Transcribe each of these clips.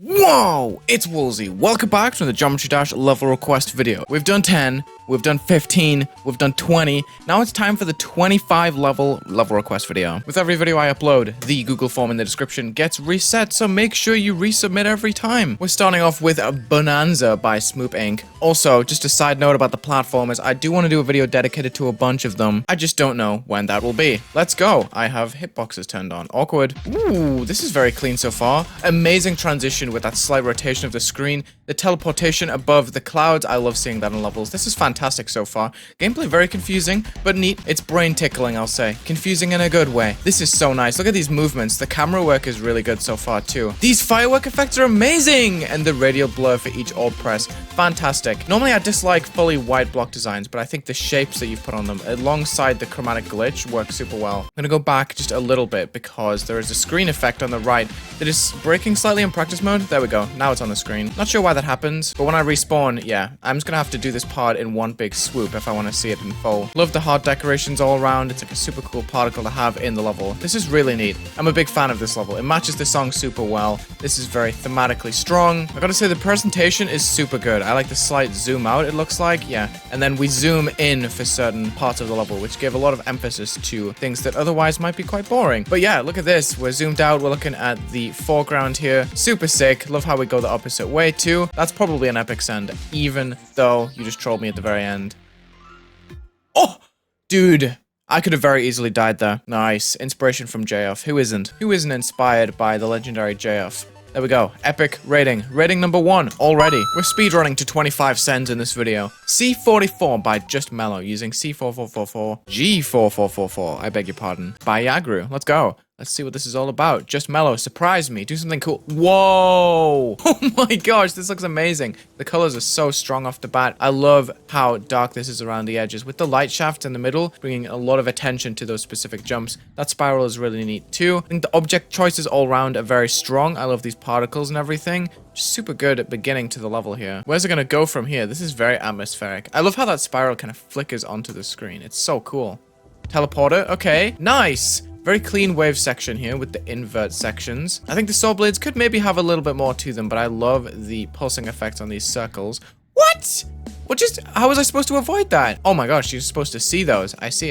Whoa! It's Wulzy. Welcome back to the Geometry Dash level request video. We've done 10, we've done 15, we've done 20. Now it's time for the 25 level request video. With every video I upload, the Google form in the description gets reset, so make sure you resubmit every time. We're starting off with a Bonanza by Smoop Inc. Also, just a side note about the platformers, I do want to do a video dedicated to a bunch of them. I just don't know when that will be. Let's go. I have hitboxes turned on. Awkward. Ooh, this is very clean so far. Amazing transition with that slight rotation of the screen. The teleportation above the clouds. I love seeing that in levels. This is fantastic so far. Gameplay very confusing, but neat. It's brain tickling, I'll say. Confusing in a good way. This is so nice. Look at these movements. The camera work is really good so far too. These firework effects are amazing! And the radial blur for each alt press. Fantastic. Normally I dislike fully white block designs, but I think the shapes that you've put on them alongside the chromatic glitch work super well. I'm gonna go back just a little bit because there is a screen effect on the right that is breaking slightly in practice mode. There we go. Now it's on the screen. Not sure why that happens, but when I respawn, yeah, I'm just gonna have to do this part in one big swoop if I want to see it in full. Love the heart decorations all around. It's like a super cool particle to have in the level. This is really neat. I'm a big fan of this level. It matches the song super well. This is very thematically strong. I gotta say the presentation is super good. I like the slight zoom out, it looks like, yeah. And then we zoom in for certain parts of the level, which give a lot of emphasis to things that otherwise might be quite boring. But yeah, look at this. We're zoomed out. We're looking at the foreground here. Super sick. Love how we go the opposite way too. That's probably an epic send, even though you just trolled me at the very end. Oh, dude. I could have very easily died there. Nice. Inspiration from JF. Who isn't? Who isn't inspired by the legendary JF? There we go. Epic rating. Rating number 1 already. We're speedrunning to 25 cents in this video. C44 by Just Mellow using C4444. G4444. I beg your pardon. By Yagru. Let's go. Let's see what this is all about. Just Mellow, surprise me. Do something cool. Whoa! Oh my gosh, this looks amazing. The colors are so strong off the bat. I love how dark this is around the edges. With the light shafts in the middle, bringing a lot of attention to those specific jumps. That spiral is really neat too. I think the object choices all around are very strong. I love these particles and everything. Just super good at beginning to the level here. Where's it gonna go from here? This is very atmospheric. I love how that spiral kind of flickers onto the screen. It's so cool. Teleporter, okay. Nice! Very clean wave section here with the invert sections. I think the saw blades could maybe have a little bit more to them, but I love the pulsing effect on these circles. What? How was I supposed to avoid that? Oh my gosh, you're supposed to see those. I see.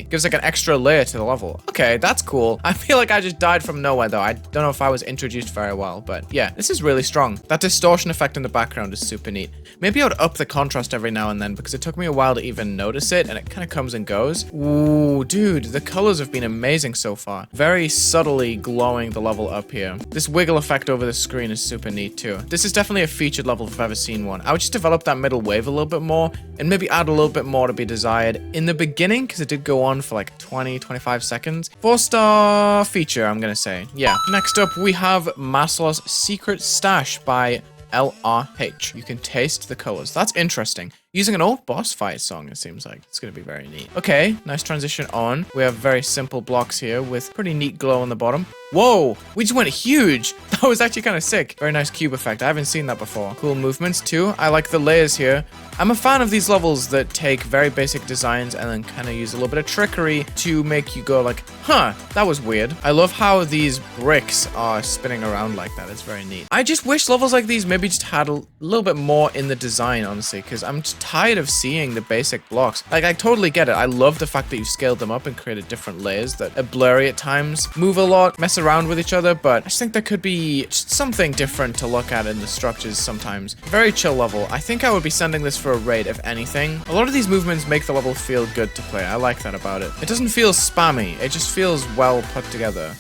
Gives like an extra layer to the level. Okay, that's cool. I feel like I just died from nowhere though. I don't know if I was introduced very well, but yeah, this is really strong. That distortion effect in the background is super neat. Maybe I would up the contrast every now and then because it took me a while to even notice it and it kind of comes and goes. Ooh, dude, the colors have been amazing so far. Very subtly glowing the level up here. This wiggle effect over the screen is super neat too. This is definitely a featured level if I've ever seen one. I would just develop that middle wave a little bit more and maybe add a little bit more to be desired in the beginning because it did go on for like 20-25 seconds. 4-star feature, I'm gonna say. Yeah. Next up we have Maslow's Secret Stash by LRH. You can taste the colors. That's interesting. Using an old boss fight song, it seems like. It's gonna be very neat. Okay, nice transition on. We have very simple blocks here with pretty neat glow on the bottom. Whoa, we just went huge. That was actually kind of sick. Very nice cube effect. I haven't seen that before. Cool movements too. I like the layers here. I'm a fan of these levels that take very basic designs and then kind of use a little bit of trickery to make you go like, huh, that was weird. I love how these bricks are spinning around like that. It's very neat. I just wish levels like these maybe just had a little bit more in the design, honestly, because I'm just tired of seeing the basic blocks. Like, I totally get it. I love the fact that you've scaled them up and created different layers that are blurry at times, move a lot, mess around with each other, but I just think there could be just something different to look at in the structures sometimes. Very chill level. I think I would be sending this for a raid, if anything. A lot of these movements make the level feel good to play. I like that about it. It doesn't feel spammy. It just feels well put together.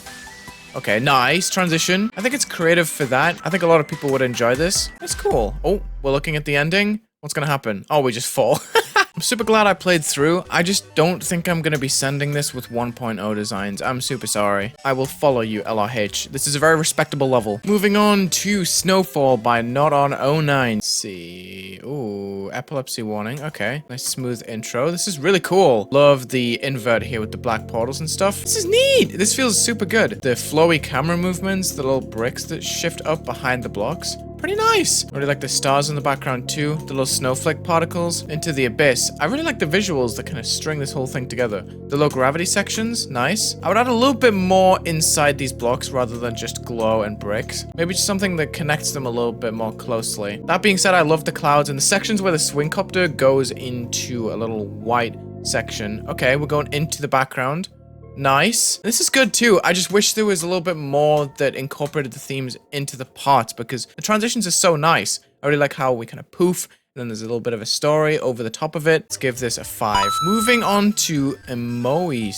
Okay, nice transition. I think it's creative for that. I think a lot of people would enjoy this. It's cool. Oh, we're looking at the ending. What's gonna happen? Oh, we just fall. I'm super glad I played through. I just don't think I'm gonna be sending this with 1.0 designs. I'm super sorry. I will follow you, LRH. This is a very respectable level. Moving on to Snowfall by Not On 09. Let's see. Ooh, epilepsy warning. Okay. Nice smooth intro. This is really cool. Love the invert here with the black portals and stuff. This is neat. This feels super good. The flowy camera movements, the little bricks that shift up behind the blocks. Pretty nice. I really like the stars in the background too. The little snowflake particles into the abyss. I really like the visuals that kind of string this whole thing together. The low gravity sections, nice. I would add a little bit more inside these blocks rather than just glow and bricks. Maybe just something that connects them a little bit more closely. That being said, I love the clouds and the sections where the swing copter goes into a little white section. Okay, we're going into the background. Nice. This is good too. I just wish there was a little bit more that incorporated the themes into the parts because the transitions are so nice. I really like how we kind of poof, and then there's a little bit of a story over the top of it. Let's give this a 5. Moving on to Imoi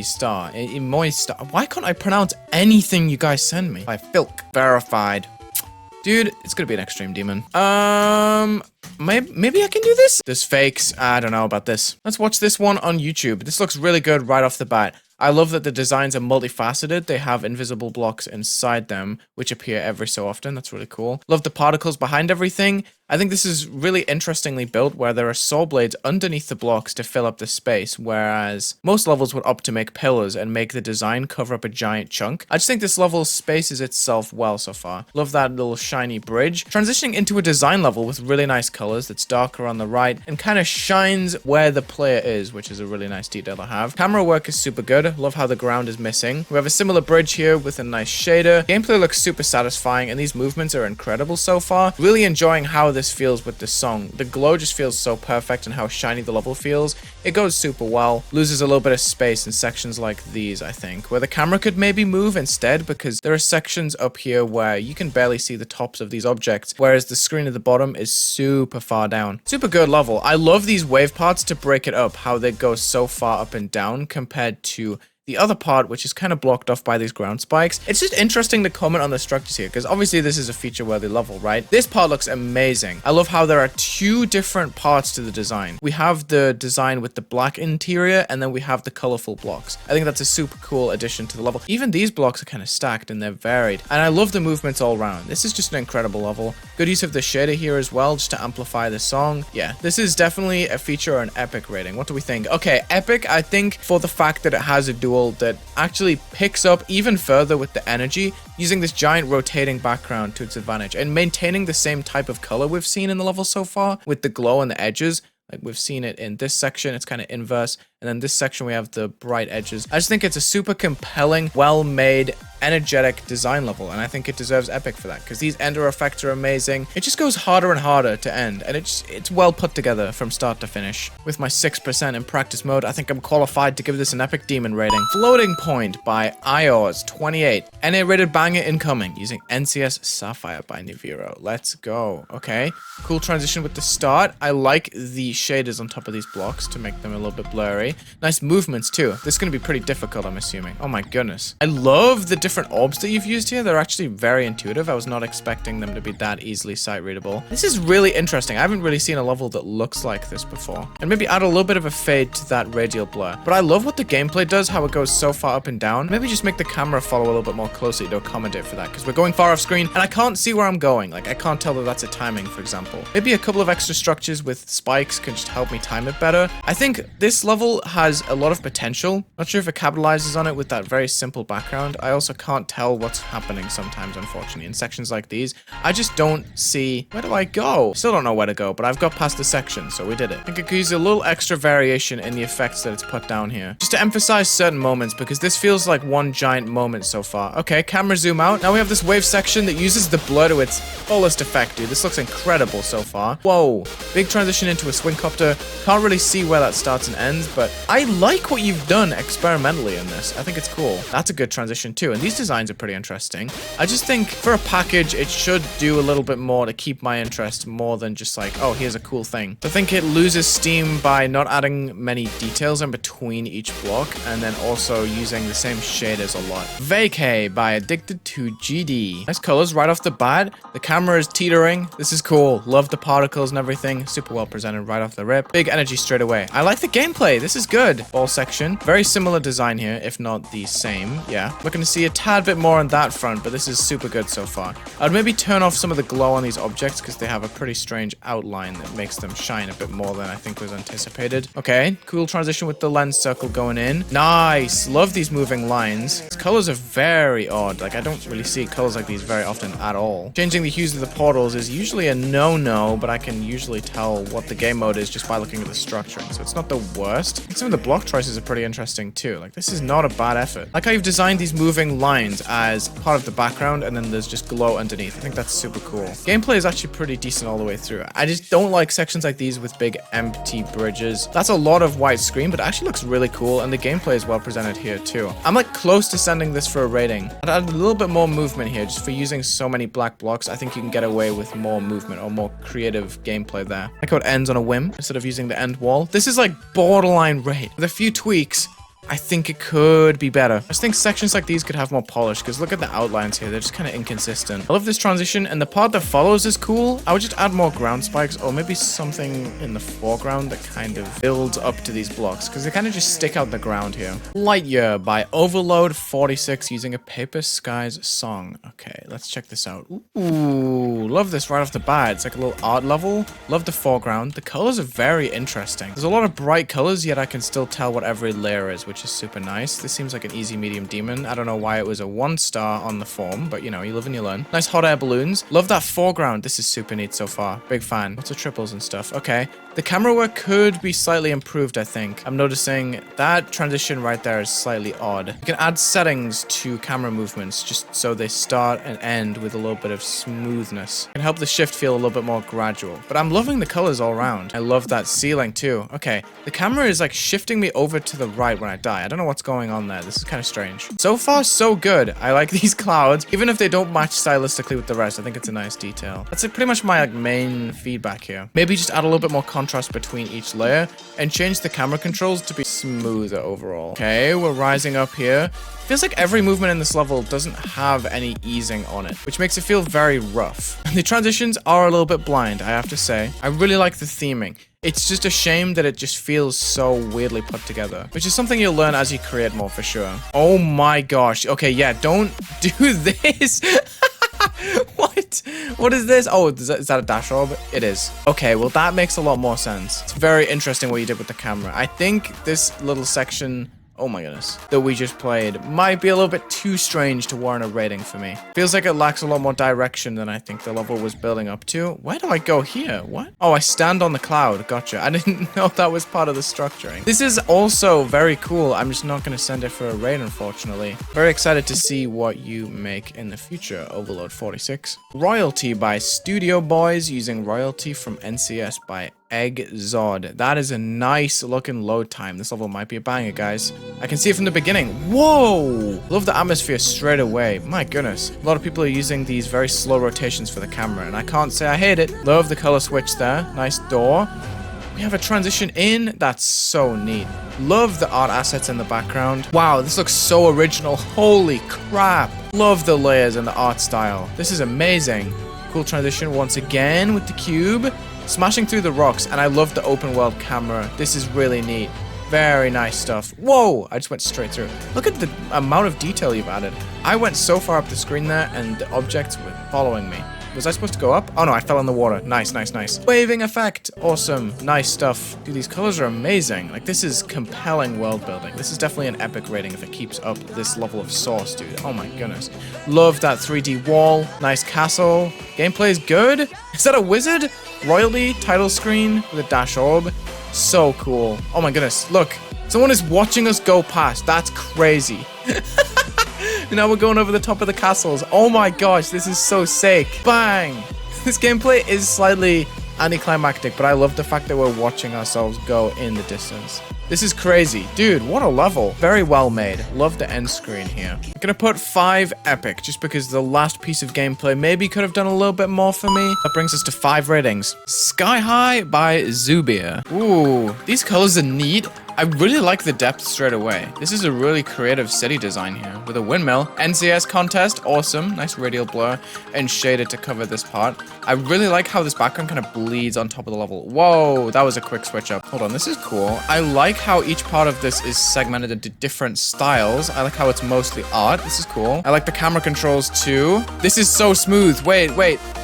Star. Imoi Star. Why can't I pronounce anything you guys send me? By Filk. Verified. Dude, it's gonna be an extreme demon. Maybe I can do this? There's fakes. I don't know about this. Let's watch this one on YouTube. This looks really good right off the bat. I love that the designs are multifaceted. They have invisible blocks inside them, which appear every so often. That's really cool. Love the particles behind everything. I think this is really interestingly built where there are saw blades underneath the blocks to fill up the space, whereas most levels would opt to make pillars and make the design cover up a giant chunk. I just think this level spaces itself well so far. Love that little shiny bridge. Transitioning into a design level with really nice colors that's darker on the right and kind of shines where the player is, which is a really nice detail to have. Camera work is super good. Love how the ground is missing. We have a similar bridge here with a nice shader. Gameplay looks super satisfying and these movements are incredible so far. Really enjoying how this feels with the song. The glow just feels so perfect and how shiny the level feels. It goes super well. Loses a little bit of space in sections like these, I think, where the camera could maybe move instead because there are sections up here where you can barely see the tops of these objects, whereas the screen at the bottom is super far down. Super good level. I love these wave parts to break it up, how they go so far up and down compared to the other part, which is kind of blocked off by these ground spikes. It's just interesting to comment on the structures here, because obviously this is a feature-worthy level, right? This part looks amazing. I love how there are 2 different parts to the design. We have the design with the black interior, and then we have the colorful blocks. I think that's a super cool addition to the level. Even these blocks are kind of stacked and they're varied. And I love the movements all around. This is just an incredible level. Good use of the shader here as well, just to amplify the song. Yeah, this is definitely a feature or an epic rating. What do we think? Okay, epic, I think, for the fact that it has a dual that actually picks up even further with the energy, using this giant rotating background to its advantage and maintaining the same type of color we've seen in the level so far with the glow on the edges. Like we've seen it in this section, it's kind of inverse. And then this section, we have the bright edges. I just think it's a super compelling, well-made, energetic design level. And I think it deserves epic for that because these ender effects are amazing. It just goes harder and harder to end. And it's well put together from start to finish. With my 6% in practice mode, I think I'm qualified to give this an epic demon rating. Floating Point by Iors 28. NA rated banger incoming using NCS Sapphire by Niviro. Let's go. Okay. Cool transition with the start. I like the shaders on top of these blocks to make them a little bit blurry. Nice movements too. This is going to be pretty difficult, I'm assuming. Oh my goodness. I love the different orbs that you've used here. They're actually very intuitive. I was not expecting them to be that easily sight readable. This is really interesting. I haven't really seen a level that looks like this before. And maybe add a little bit of a fade to that radial blur. But I love what the gameplay does, how it goes so far up and down. Maybe just make the camera follow a little bit more closely to accommodate for that because we're going far off screen and I can't see where I'm going. Like I can't tell that that's a timing, for example. Maybe a couple of extra structures with spikes can just help me time it better. I think this level has a lot of potential. Not sure if it capitalizes on it with that very simple background. I also can't tell what's happening sometimes, unfortunately. In sections like these, I just don't see... Where do I go? Still don't know where to go, but I've got past the section, so we did it. I think it could use a little extra variation in the effects that it's put down here. Just to emphasize certain moments, because this feels like one giant moment so far. Okay, camera zoom out. Now we have this wave section that uses the blur to its fullest effect, dude. This looks incredible so far. Whoa. Big transition into a swing copter. Can't really see where that starts and ends, but I like what you've done experimentally in this. I think it's cool. That's a good transition too, and these designs are pretty interesting. I just think for a package, it should do a little bit more to keep my interest more than just like, oh, here's a cool thing. I think it loses steam by not adding many details in between each block, and then also using the same shaders a lot. Vacay by Addicted to GD. Nice colors right off the bat. The camera is teetering. This is cool. Love the particles and everything. Super well presented right off the rip. Big energy straight away. I like the gameplay. This this is good. Ball section. Very similar design here, if not the same. Yeah. Looking to see a tad bit more on that front, but this is super good so far. I'd maybe turn off some of the glow on these objects because they have a pretty strange outline that makes them shine a bit more than I think was anticipated. Okay, cool transition with the lens circle going in. Nice. Love these moving lines. These colors are very odd. Like, I don't really see colors like these very often at all. Changing the hues of the portals is usually a no-no, but I can usually tell what the game mode is just by looking at the structuring, so it's not the worst. And some of the block choices are pretty interesting too. Like, this is not a bad effort. Like how you've designed these moving lines as part of the background, and then there's just glow underneath. I think that's super cool. Gameplay is actually pretty decent all the way through. I just don't like sections like these with big empty bridges. That's a lot of white screen, but it actually looks really cool, and the gameplay is well presented here too. I'm like close to sending this for a rating. I'd add a little bit more movement here just for using so many black blocks. I think you can get away with more movement or more creative gameplay there. Like how it ends on a whim instead of using the end wall. This is like borderline raid. With a few tweaks, I think it could be better. I just think sections like these could have more polish, because look at the outlines here. They're just kind of inconsistent. I love this transition, and the part that follows is cool. I would just add more ground spikes, or maybe something in the foreground that kind of builds up to these blocks, because they kind of just stick out the ground here. Lightyear by Overload 46 using a Paper Skies song. Okay, let's check this out. Ooh, love this right off the bat. It's like a little art level. Love the foreground. The colors are very interesting. There's a lot of bright colors, yet I can still tell what every layer is, which is super nice. This seems like an easy medium demon. I don't know why it was a 1-star on the form, but you know, you live and you learn. Nice hot air balloons. Love that foreground. This is super neat so far. Big fan. Lots of triples and stuff. Okay. The camera work could be slightly improved, I think. I'm noticing that transition right there is slightly odd. You can add settings to camera movements just so they start and end with a little bit of smoothness. It can help the shift feel a little bit more gradual. But I'm loving the colors all around. I love that ceiling too. Okay. The camera is like shifting me over to the right when I die. I don't know what's going on there. This is kind of strange. So far, so good. I like these clouds. Even if they don't match stylistically with the rest, I think it's a nice detail. That's like pretty much my like main feedback here. Maybe just add a little bit more contrast between each layer and change the camera controls to be smoother overall. Okay, we're rising up here. Feels like every movement in this level doesn't have any easing on it, which makes it feel very rough. And the transitions are a little bit blind, I have to say. I really like the theming. It's just a shame that it just feels so weirdly put together, which is something you'll learn as you create more for sure. Oh my gosh. Okay, yeah, don't do this. What? What is this? Oh, is that a dash orb? It is. Okay, well, that makes a lot more sense. It's very interesting what you did with the camera. I think this little section, oh my goodness, that we just played might be a little bit too strange to warrant a rating for me. Feels like it lacks a lot more direction than I think the level was building up to. Where do I go here? What? Oh, I stand on the cloud. Gotcha. I didn't know that was part of the structuring. This is also very cool. I'm just not going to send it for a rate, unfortunately. Very excited to see what you make in the future, Overload 46. Royalty by Studio Boys using royalty from NCS by Egg Zod. That is a nice looking load time. This level might be a banger, guys. I can see it from the beginning. Whoa! Love the atmosphere straight away. My goodness. A lot of people are using these very slow rotations for the camera, and I can't say I hate it. Love the color switch there. Nice door. We have a transition in. That's so neat. Love the art assets in the background. Wow, this looks so original. Holy crap. Love the layers and the art style. This is amazing. Cool transition once again with the cube. Smashing through the rocks, and I love the open world camera. This is really neat. Very nice stuff. Whoa! I just went straight through. Look at the amount of detail you've added. I went so far up the screen there, and the objects were following me. Was I supposed to go up? Oh no, I fell in the water. Nice, nice, nice. Waving effect. Awesome. Nice stuff. Dude, these colors are amazing. Like, this is compelling world building. This is definitely an epic rating if it keeps up this level of sauce, dude. Oh my goodness. Love that 3D wall. Nice castle. Gameplay is good. Is that a wizard? Royalty title screen with a dash orb. So cool. Oh my goodness. Look. Someone is watching us go past. That's crazy. Now we're going over the top of the castles. Oh my gosh, this is so sick. Bang! This gameplay is slightly anticlimactic, but I love the fact that we're watching ourselves go in the distance. This is crazy. Dude, what a level. Very well made. Love the end screen here. I'm gonna put 5 epic, just because the last piece of gameplay maybe could have done a little bit more for me. That brings us to 5 ratings. Sky High by Zubir. Ooh, these colors are neat. I really like the depth straight away. This is a really creative city design here with a windmill. NCS contest, awesome. Nice radial blur and shaded to cover this part. I really like how this background kind of bleeds on top of the level. Whoa, that was a quick switch up. Hold on, this is cool. I like how each part of this is segmented into different styles. I like how it's mostly art. This is cool. I like the camera controls too. This is so smooth. Wait.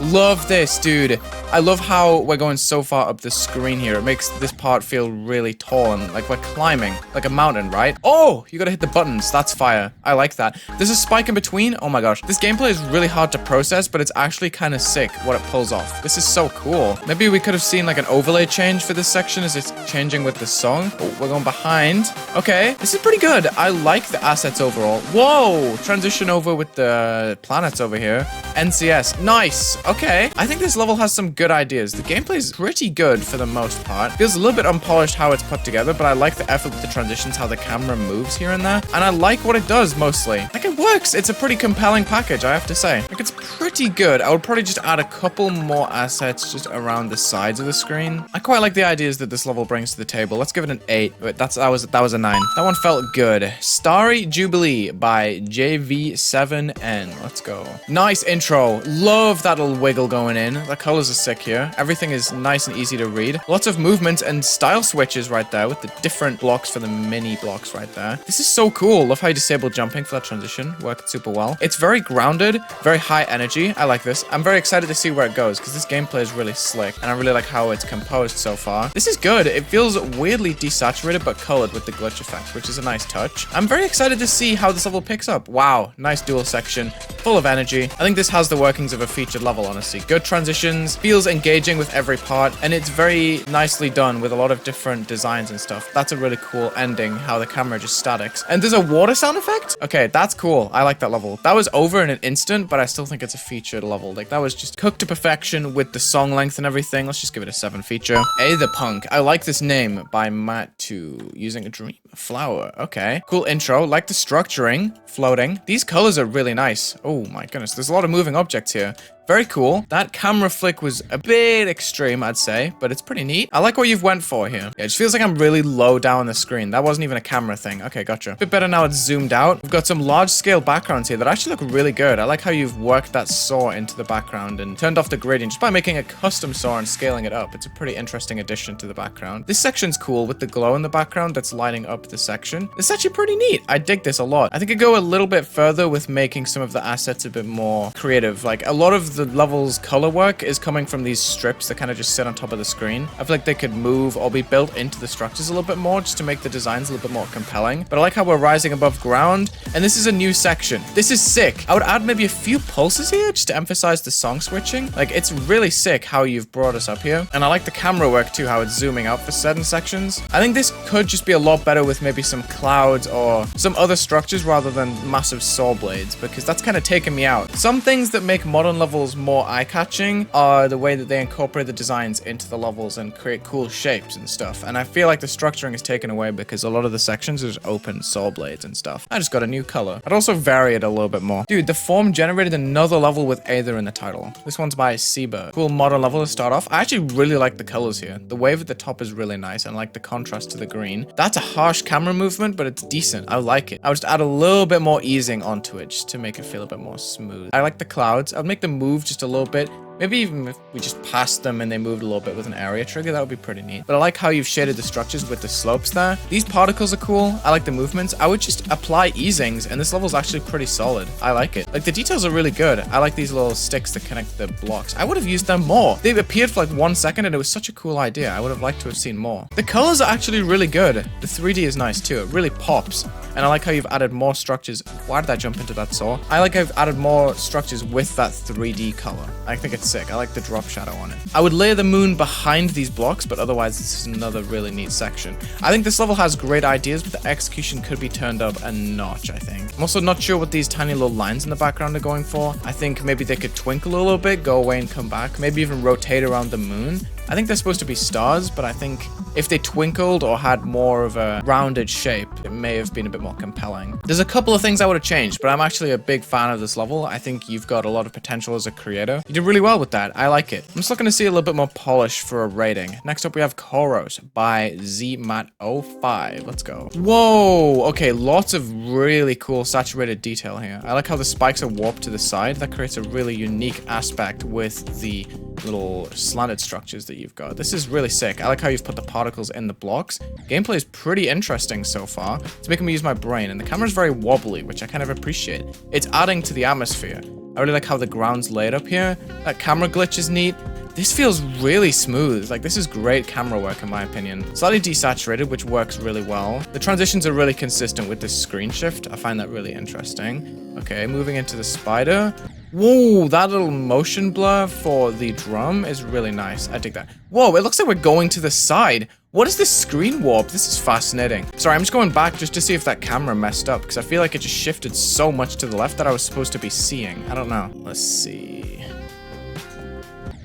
Love this, dude. I love how we're going so far up the screen here. It makes this part feel really tall and like we're climbing like a mountain, right? Oh, you gotta hit the buttons. That's fire. I like that. There's a spike in between. Oh my gosh. This gameplay is really hard to process, but it's actually kind of sick what it pulls off. This is so cool. Maybe we could have seen like an overlay change for this section as it's changing with the song. Oh, we're going behind. Okay, this is pretty good. I like the assets overall. Whoa, transition over with the planets over here. NCS, nice. Okay, I think this level has some good ideas. The gameplay is pretty good for the most part. Feels a little bit unpolished how it's put together, but I like the effort with the transitions, how the camera moves here and there, and I like what it does mostly. Like, it works. It's a pretty compelling package, I have to say. Like, it's pretty good. I would probably just add a couple more assets just around the sides of the screen. I quite like the ideas that this level brings to the table. Let's give it an 8. Wait, that was a 9. That one felt good. Starry Jubilee by JV7N. Let's go. Nice intro. Love that little wiggle going in. The colors are sick here. Everything is nice and easy to read. Lots of movement and style switches right there with the different blocks for the mini blocks right there. This is so cool. Love how you disable jumping for that transition. Worked super well. It's very grounded, very high energy. I like this. I'm very excited to see where it goes because this gameplay is really slick and I really like how it's composed so far. This is good. It feels weirdly desaturated but colored with the glitch effect, which is a nice touch. I'm very excited to see how this level picks up. Wow, nice dual section, full of energy. I think this has the workings of a featured level, honestly. Good transitions, feels engaging with every part, and it's very nicely done with a lot of different designs and stuff. That's a really cool ending, how the camera just statics. And there's a water sound effect? Okay, that's cool. I like that level. That was over in an instant, but I still think it's a featured level. Like, that was just cooked to perfection with the song length and everything. Let's just give it a 7 feature. A the Punk. I like this name by Matt2 using a dream flower. Okay, cool intro. Like the structuring, floating. These colors are really nice. Oh my goodness, there's a lot of moving objects here. Very cool. That camera flick was a bit extreme, I'd say, but it's pretty neat. I like what you've went for here. Yeah, it just feels like I'm really low down the screen. That wasn't even a camera thing. Okay, gotcha. A bit better now it's zoomed out. We've got some large-scale backgrounds here that actually look really good. I like how you've worked that saw into the background and turned off the gradient just by making a custom saw and scaling it up. It's a pretty interesting addition to the background. This section's cool with the glow in the background that's lighting up the section. It's actually pretty neat. I dig this a lot. I think I go a little bit further with making some of the assets a bit more creative. Like, a lot of the level's color work is coming from these strips that kind of just sit on top of the screen. I feel like they could move or be built into the structures a little bit more just to make the designs a little bit more compelling. But I like how we're rising above ground, and this is a new section. This is sick. I would add maybe a few pulses here just to emphasize the song switching. Like, it's really sick how you've brought us up here. And I like the camera work too, how it's zooming out for certain sections. I think this could just be a lot better with maybe some clouds or some other structures rather than massive saw blades, because that's kind of taken me out. Some things that make modern levels more eye-catching are the way that they incorporate the designs into the levels and create cool shapes and stuff. And I feel like the structuring is taken away because a lot of the sections are just open saw blades and stuff. I just got a new color. I'd also vary it a little bit more. Dude, the form generated another level with Aether in the title. This one's by Seabird. Cool modern level to start off. I actually really like the colors here. The wave at the top is really nice and I like the contrast to the green. That's a harsh camera movement, but it's decent. I like it. I would just add a little bit more easing onto it just to make it feel a bit more smooth. I like the clouds. I'd make them move just a little bit. Maybe even if we just passed them and they moved a little bit with an area trigger, that would be pretty neat. But I like how you've shaded the structures with the slopes there. These particles are cool. I like the movements. I would just apply easings, and this level's actually pretty solid. I like it. Like, the details are really good. I like these little sticks that connect the blocks. I would have used them more. They appeared for like 1 second, and it was such a cool idea. I would have liked to have seen more. The colors are actually really good. The 3D is nice too. It really pops. And I like how you've added more structures. Why did I jump into that saw? I like how you've added more structures with that 3D color. I think it's sick. I like the drop shadow on it. I would layer the moon behind these blocks, but otherwise this is another really neat section. I think this level has great ideas, but the execution could be turned up a notch, I think. I'm also not sure what these tiny little lines in the background are going for. I think maybe they could twinkle a little bit, go away and come back. Maybe even rotate around the moon. I think they're supposed to be stars, but I think if they twinkled or had more of a rounded shape, it may have been a bit more compelling. There's a couple of things I would have changed, but I'm actually a big fan of this level. I think you've got a lot of potential as a creator. You did really well with that. I like it. I'm just looking to see a little bit more polish for a rating. Next up, we have Koros by ZMat05. Let's go. Whoa. Okay, lots of really cool saturated detail here. I like how the spikes are warped to the side. That creates a really unique aspect with the little slanted structures that you've got. This is really sick. I like how you've put the particles in the blocks. Gameplay is pretty interesting so far. It's making me use my brain, and the camera's very wobbly, which I kind of appreciate. It's adding to the atmosphere. I really like how the ground's laid up here. That camera glitch is neat. This feels really smooth. Like, this is great camera work in my opinion. Slightly desaturated, which works really well. The transitions are really consistent with this screen shift. I find that really interesting. Okay, moving into the spider. Whoa, that little motion blur for the drum is really nice. I dig that. Whoa, it looks like we're going to the side. What is this screen warp? This is fascinating. Sorry, I'm just going back just to see if that camera messed up, because I feel like it just shifted so much to the left that I was supposed to be seeing. I don't know. Let's see.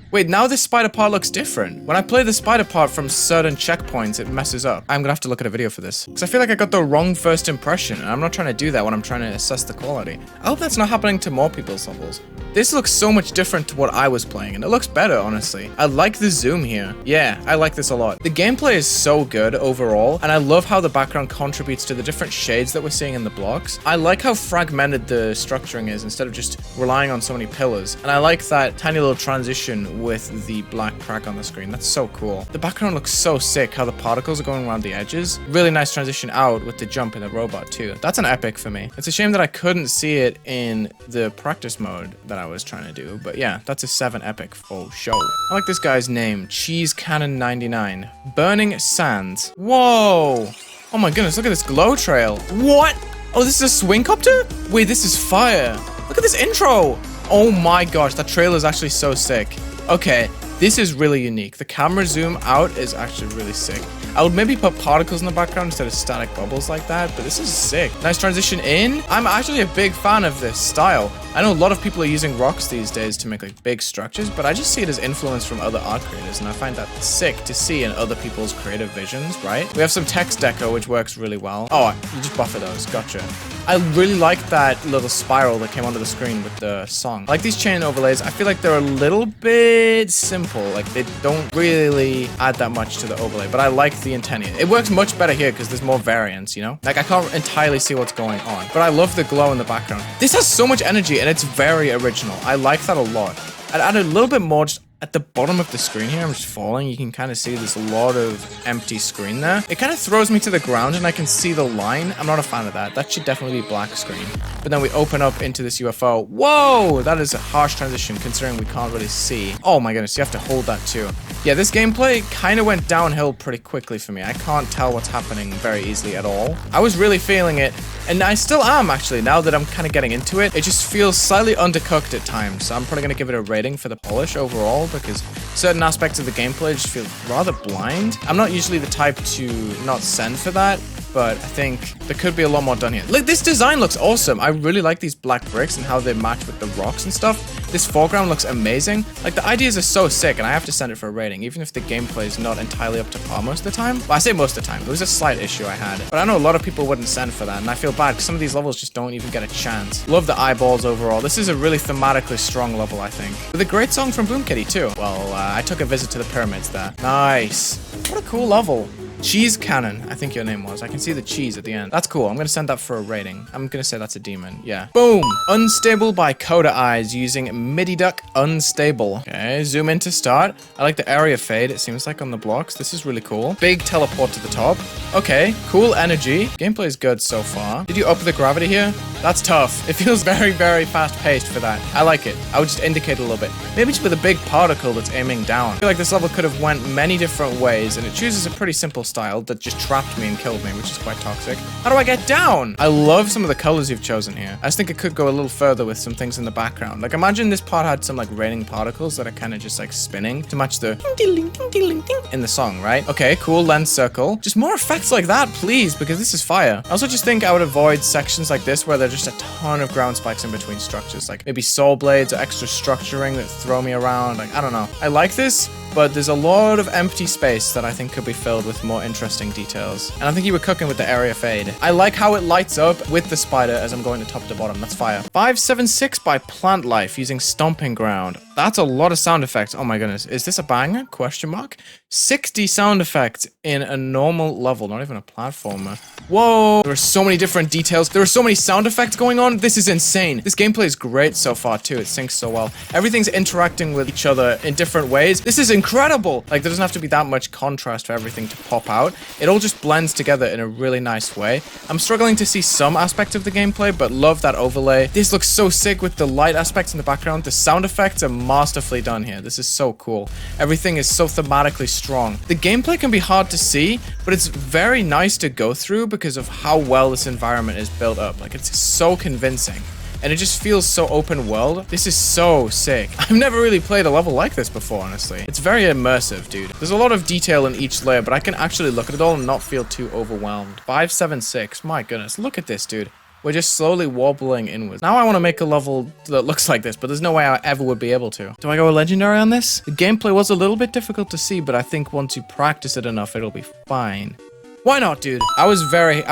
Wait, now this spider part looks different. When I play the spider part from certain checkpoints, it messes up. I'm gonna have to look at a video for this, because I feel like I got the wrong first impression, and I'm not trying to do that when I'm trying to assess the quality. I hope that's not happening to more people's levels. This looks so much different to what I was playing, and it looks better, honestly. I like the zoom here. Yeah, I like this a lot. The gameplay is so good overall, and I love how the background contributes to the different shades that we're seeing in the blocks. I like how fragmented the structuring is instead of just relying on so many pillars, and I like that tiny little transition with the black crack on the screen. That's so cool. The background looks so sick, how the particles are going around the edges. Really nice transition out with the jump in the robot too. That's an epic for me. It's a shame that I couldn't see it in the practice mode that I was trying to do, but yeah, that's a 7 epic for show. I like this guy's name, Cheese Cannon 99. Burning Sands. Whoa! Oh my goodness, look at this glow trail. What? Oh, this is a swing copter? Wait, this is fire. Look at this intro. Oh my gosh, that trailer is actually so sick. Okay, this is really unique. The camera zoom out is actually really sick. I would maybe put particles in the background instead of static bubbles like that, but this is sick. Nice transition in. I'm actually a big fan of this style. I know a lot of people are using rocks these days to make like big structures, but I just see it as influence from other art creators, and I find that sick to see in other people's creative visions, right? We have some text deco, which works really well. Oh, you just buffer those. Gotcha. I really like that little spiral that came onto the screen with the song. I like these chain overlays. I feel like they're a little bit simple. Like, they don't really add that much to the overlay, but I like the intent here. It works much better here because there's more variance, you know? Like, I can't entirely see what's going on, but I love the glow in the background. This has so much energy, and it's very original. I like that a lot. I'd add a little bit more just at the bottom of the screen here. I'm just falling. You can kind of see there's a lot of empty screen there. It kind of throws me to the ground, and I can see the line. I'm not a fan of that. That should definitely be black screen. But then we open up into this UFO. Whoa! That is a harsh transition considering we can't really see. Oh my goodness, you have to hold that too. Yeah, this gameplay kind of went downhill pretty quickly for me. I can't tell what's happening very easily at all. I was really feeling it, and I still am actually, now that I'm kind of getting into it. It just feels slightly undercooked at times, so I'm probably going to give it a rating for the polish overall, because certain aspects of the gameplay just feel rather blind. I'm not usually the type to not send for that, but I think there could be a lot more done here. Look, this design looks awesome. I really like these black bricks and how they match with the rocks and stuff. This foreground looks amazing. Like, the ideas are so sick, and I have to send it for a rating, even if the gameplay is not entirely up to par most of the time. Well, I say most of the time. It was a slight issue I had, but I know a lot of people wouldn't send for that, and I feel bad because some of these levels just don't even get a chance. Love the eyeballs overall. This is a really thematically strong level, I think. With a great song from Boom Kitty too. Well, I took a visit to the pyramids there. Nice. What a cool level. Cheese Cannon, I think your name was. I can see the cheese at the end. That's cool. I'm going to send that for a rating. I'm going to say that's a demon. Yeah. Boom. Unstable by Coda Eyes using MIDI Duck Unstable. Okay, zoom in to start. I like the area fade, it seems like, on the blocks. This is really cool. Big teleport to the top. Okay, cool energy. Gameplay is good so far. Did you up the gravity here? That's tough. It feels very, very fast-paced for that. I like it. I would just indicate a little bit. Maybe just with a big particle that's aiming down. I feel like this level could have went many different ways, and it chooses a pretty simple style that just trapped me and killed me, which is quite toxic. How do I get down? I love some of the colors you've chosen here. I just think it could go a little further with some things in the background. Like, imagine this part had some like raining particles that are kind of just like spinning to match the in the song, right? Okay, cool lens circle. Just more effects like that, please, because this is fire. I also just think I would avoid sections like this where there are just a ton of ground spikes in between structures, like maybe soul blades or extra structuring that throw me around. Like, I don't know. I like this, but there's a lot of empty space that I think could be filled with more interesting details. And I think you were cooking with the area fade. I like how it lights up with the spider as I'm going to top to bottom. That's fire. 576 by Plant Life using Stomping Ground. That's a lot of sound effects. Oh my goodness. Is this a banger? Question mark. 60 sound effects in a normal level, not even a platformer. Whoa. There are so many different details. There are so many sound effects going on. This is insane. This gameplay is great so far too. It syncs so well. Everything's interacting with each other in different ways. This is incredible. Like, there doesn't have to be that much contrast for everything to pop out. It all just blends together in a really nice way. I'm struggling to see some aspects of the gameplay, but love that overlay. This looks so sick with the light aspects in the background. The sound effects are masterfully done here. This is so cool. Everything is so thematically strong. The gameplay can be hard to see, but it's very nice to go through because of how well this environment is built up. Like, it's so convincing. And it just feels so open world. This is so sick. I've never really played a level like this before, honestly. It's very immersive, dude. There's a lot of detail in each layer, but I can actually look at it all and not feel too overwhelmed. 576. My goodness. Look at this, dude. We're just slowly wobbling inwards. Now I want to make a level that looks like this, but there's no way I ever would be able to. Do I go a legendary on this? The gameplay was a little bit difficult to see, but I think once you practice it enough, it'll be fine. Why not, dude? I was very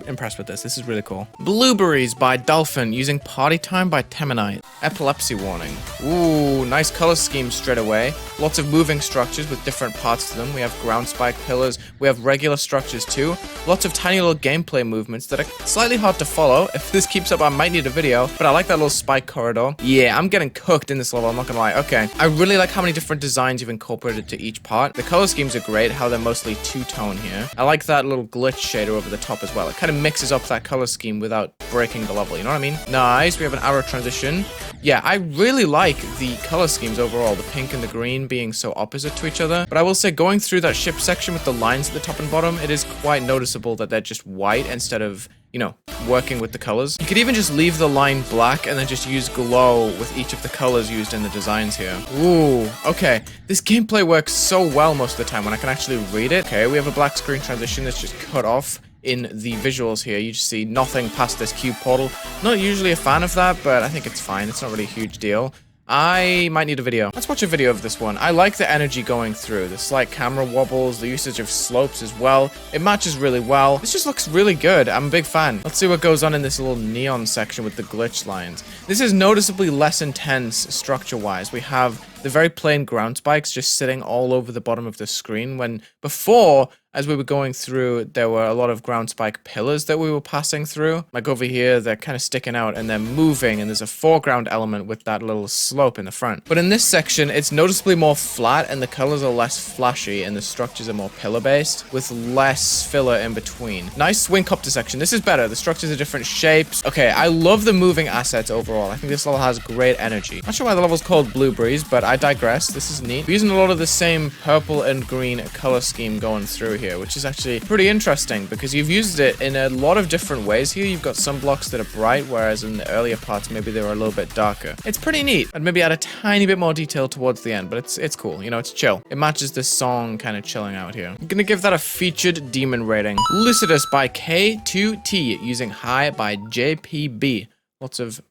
impressed with this. This is really cool. Blueberries by Dolphin using Party Time by Temanite. Epilepsy warning. Ooh, nice color scheme straight away. Lots of moving structures with different parts to them. We have ground spike pillars. We have regular structures too. Lots of tiny little gameplay movements that are slightly hard to follow. If this keeps up, I might need a video, but I like that little spike corridor. Yeah, I'm getting cooked in this level, I'm not gonna lie. Okay, I really like how many different designs you've incorporated to each part. The color schemes are great, how they're mostly two-tone here. I like that little glitch shader over the top as well. It kind of mixes up that color scheme without breaking the level, you know what I mean? Nice. We have an arrow transition. Yeah, I really like the color schemes overall, the pink and the green being so opposite to each other. But I will say, going through that ship section with the lines at the top and bottom, it is quite noticeable that they're just white instead of, you know, working with the colors. You could even just leave the line black and then just use glow with each of the colors used in the designs here. Ooh, okay. This gameplay works so well most of the time when I can actually read it. Okay, we have a black screen transition that's just cut off in the visuals here. You just see nothing past this cube portal. Not usually a fan of that, but I think it's fine. It's not really a huge deal. I might need a video. Let's watch a video of this one. I like the energy going through. The slight camera wobbles, the usage of slopes as well. It matches really well. This just looks really good. I'm a big fan. Let's see what goes on in this little neon section with the glitch lines. This is noticeably less intense structure-wise. We have the very plain ground spikes just sitting all over the bottom of the screen, when before, as we were going through, there were a lot of ground spike pillars that we were passing through. Like over here, they're kind of sticking out and they're moving, and there's a foreground element with that little slope in the front. But in this section, it's noticeably more flat and the colors are less flashy and the structures are more pillar-based with less filler in between. Nice swing copter section. This is better. The structures are different shapes. Okay, I love the moving assets overall. I think this level has great energy. Not sure why the level's called Blueberries, but I digress. This is neat. We're using a lot of the same purple and green color scheme going through here, which is actually pretty interesting because you've used it in a lot of different ways here. You've got some blocks that are bright, whereas in the earlier parts, maybe they were a little bit darker. It's pretty neat. I'd maybe add a tiny bit more detail towards the end, but it's cool. You know, it's chill. It matches this song kind of chilling out here. I'm gonna give that a featured demon rating. Lucidus by K2T using High by JPB. Lots of...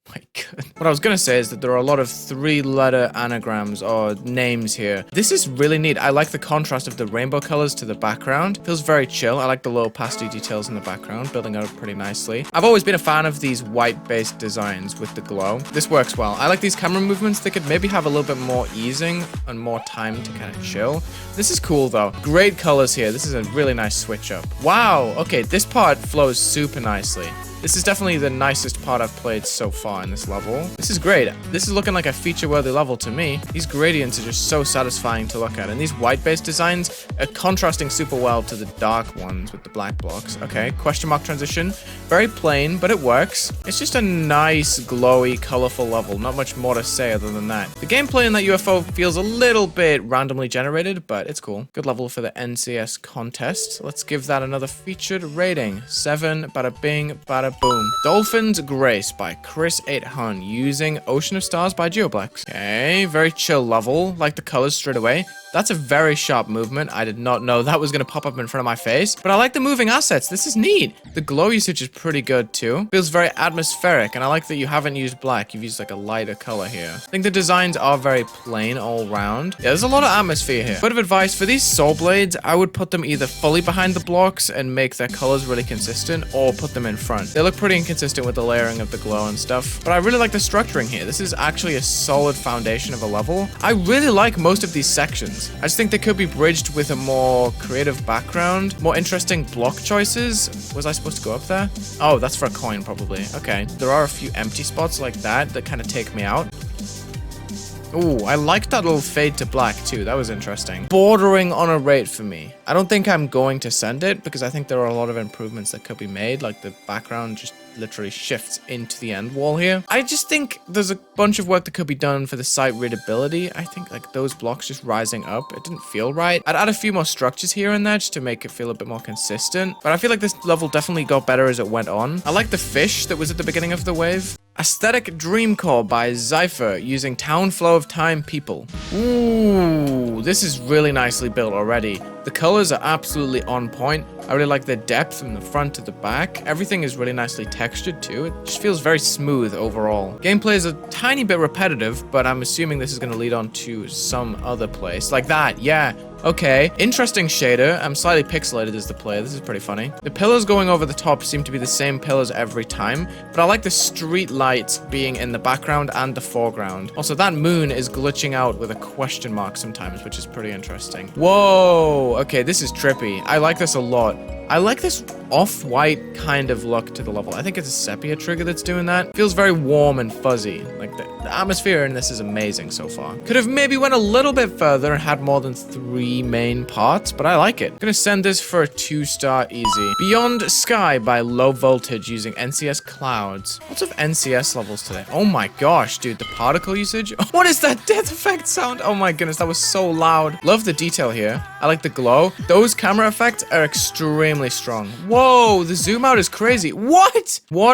my god. What I was gonna say is that there are a lot of 3-letter anagrams or names here. This is really neat. I like the contrast of the rainbow colors to the background. Feels very chill. I like the low pastel details in the background, building out pretty nicely. I've always been a fan of these white-based designs with the glow. This works well. I like these camera movements. They could maybe have a little bit more easing and more time to kind of chill. This is cool though. Great colors here. This is a really nice switch up. Wow. Okay, this part flows super nicely. This is definitely the nicest part I've played so far in this level. This is great. This is looking like a feature-worthy level to me. These gradients are just so satisfying to look at. And these white-based designs are contrasting super well to the dark ones with the black blocks. Okay, question mark transition. Very plain, but it works. It's just a nice, glowy, colorful level. Not much more to say other than that. The gameplay in that UFO feels a little bit randomly generated, but it's cool. Good level for the NCS contest. Let's give that another featured rating. 7, bada bing, bada Boom. Dolphin's Grace by Chris 8 Hun using Ocean of Stars by Geoblex. Okay, very chill level. Like the colors straight away. That's a very sharp movement. I did not know that was going to pop up in front of my face. But I like the moving assets. This is neat. The glow usage is pretty good too. Feels very atmospheric. And I like that you haven't used black. You've used like a lighter color here. I think the designs are very plain all round. Yeah, there's a lot of atmosphere here. Bit of advice for these soul blades. I would put them either fully behind the blocks and make their colors really consistent, or put them in front. They look pretty inconsistent with the layering of the glow and stuff. But I really like the structuring here. This is actually a solid foundation of a level. I really like most of these sections. I just think they could be bridged with a more creative background, more interesting block choices. Was I supposed to go up there? Oh, that's for a coin probably. Okay. There are a few empty spots like that kind of take me out. Ooh, I like that little fade to black too. That was interesting. Bordering on a rate for me. I don't think I'm going to send it because I think there are a lot of improvements that could be made. Like the background just literally shifts into the end wall here. I just think there's a bunch of work that could be done for the sight readability. I think like those blocks just rising up, it didn't feel right. I'd add a few more structures here and there just to make it feel a bit more consistent. But I feel like this level definitely got better as it went on. I like the fish that was at the beginning of the wave. Aesthetic Dream Core by Zypher using Town Flow of Time People. Ooh, this is really nicely built already. The colors are absolutely on point. I really like the depth from the front to the back. Everything is really nicely textured too. It just feels very smooth overall. Gameplay is a tiny bit repetitive, but I'm assuming this is going to lead on to some other place. Like that, yeah. Okay, interesting shader. I'm slightly pixelated as the player. This is pretty funny. The pillars going over the top seem to be the same pillars every time, but I like the street lights being in the background and the foreground. Also, that moon is glitching out with a question mark sometimes, which is pretty interesting. Whoa, okay, this is trippy. I like this a lot. I like this off-white kind of look to the level. I think it's a sepia trigger that's doing that. Feels very warm and fuzzy. Like the atmosphere in this is amazing so far. Could have maybe went a little bit further and had more than 3 main parts, but I like it. I'm gonna send this for a 2-star easy. Beyond Sky by Low Voltage using NCS Clouds. Lots of NCS levels today. Oh my gosh, dude, the particle usage. What is that death effect sound? Oh my goodness, that was so loud. Love the detail here. I like the glow. Those camera effects are extremely strong. Whoa, the zoom out is crazy. What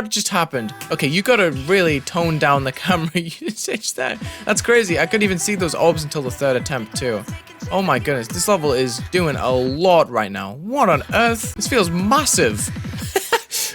just happened? Okay, you gotta really tone down the camera usage there. That's crazy. I couldn't even see those orbs until the 3rd attempt too. Oh my goodness, this level is doing a lot right now. What on earth? This feels massive.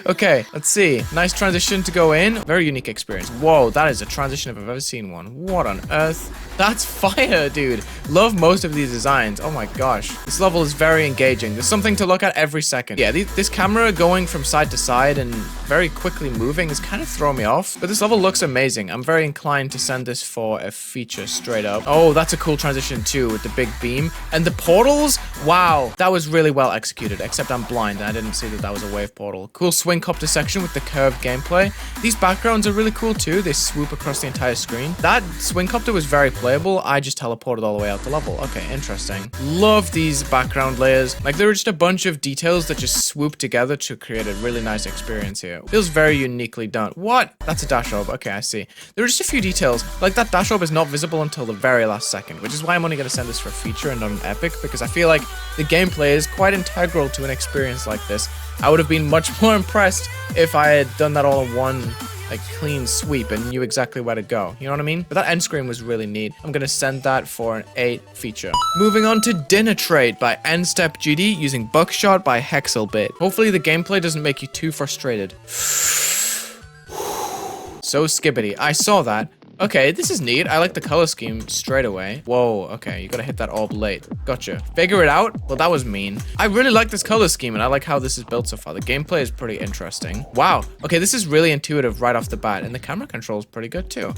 Okay, let's see. Nice transition to go in. Very unique experience. Whoa, that is a transition if I've ever seen one. What on earth? That's fire, dude. Love most of these designs. Oh my gosh. This level is very engaging. There's something to look at every second. Yeah, this camera going from side to side and very quickly moving is kind of throwing me off. But this level looks amazing. I'm very inclined to send this for a feature straight up. Oh, that's a cool transition too with the big beam. And the portals? Wow. That was really well executed, except I'm blind and I didn't see that that was a wave portal. Cool swing copter section with the curved gameplay. These backgrounds are really cool too. They swoop across the entire screen. That swing copter was very playable. I just teleported all the way out the level. Okay, interesting. Love these background layers. Like, there are just a bunch of details that just swoop together to create a really nice experience here. Feels very uniquely done. What? That's a dash orb. Okay, I see. There are just a few details. Like, that dash orb is not visible until the very last second, which is why I'm only going to send this for a feature and not an epic, because I feel like the gameplay is quite integral to an experience like this. I would have been much more impressed if I had done that all in one like clean sweep and knew exactly where to go. You know what I mean? But that end screen was really neat. I'm gonna send that for an 8 feature. Moving on to Dinner Trade by N-Step GD using Buckshot by Hexelbit. Hopefully the gameplay doesn't make you too frustrated. So skibbity. I saw that. Okay, this is neat. I like the color scheme straight away. Whoa, okay, you gotta hit that orb late. Gotcha. Figure it out? Well, that was mean. I really like this color scheme, and I like how this is built so far. The gameplay is pretty interesting. Wow. Okay, this is really intuitive right off the bat, and the camera control is pretty good, too.